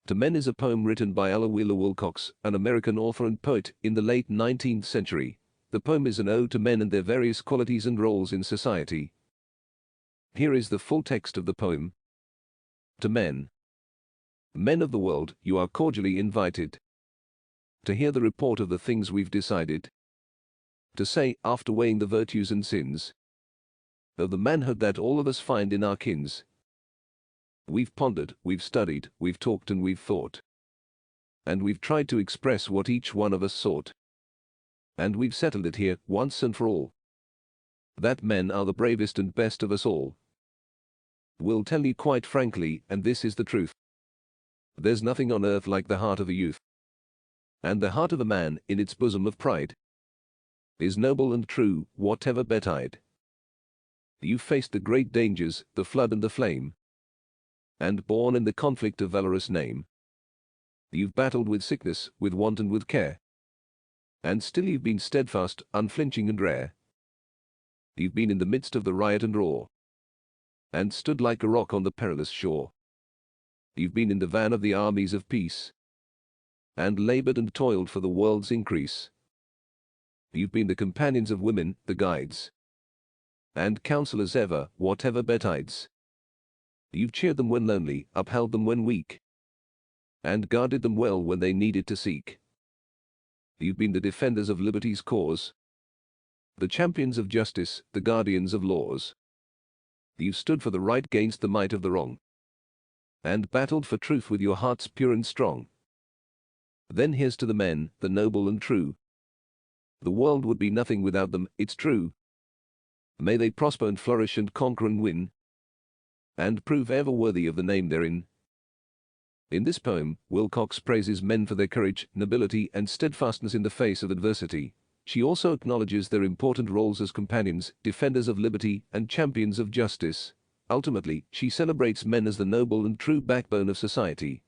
To Men is a poem written by Ella Wheeler Wilcox, an American author and poet, in the late 19th century. The poem is an ode to men and their various qualities and roles in society. Here is the full text of the poem. To Men. Men of the world, you are cordially invited to hear the report of the things we've decided to say, after weighing the virtues and sins of the manhood that all of us find in our kins. We've pondered, we've studied, we've talked and we've thought. And we've tried to express what each one of us sought. And we've settled it here, once and for all, that men are the bravest and best of us all. We'll tell you quite frankly, and this is the truth. There's nothing on earth like the heart of a youth. And the heart of a man, in its bosom of pride, is noble and true, whatever betide. You've faced the great dangers, the flood and the flame, and borne in the conflict a valorous name. You've battled with sickness, with want and with care, and still you've been steadfast, unflinching and rare. You've been in the midst of the riot and roar, and stood like a rock on the perilous shore. You've been in the van of the armies of peace, and labored and toiled for the world's increase. You've been the companions of women, the guides, and counselors ever, whatever betides. You've cheered them when lonely, upheld them when weak, and guarded them well when they needed to seek. You've been the defenders of liberty's cause, the champions of justice, the guardians of laws. You've stood for the right against the might of the wrong, and battled for truth with your hearts pure and strong. Then here's to the men, the noble and true. The world would be nothing without them, it's true. May they prosper and flourish and conquer and win, and prove ever worthy of the name therein. In this poem, Wilcox praises men for their courage, nobility, and steadfastness in the face of adversity. She also acknowledges their important roles as companions, defenders of liberty, and champions of justice. Ultimately, she celebrates men as the noble and true backbone of society.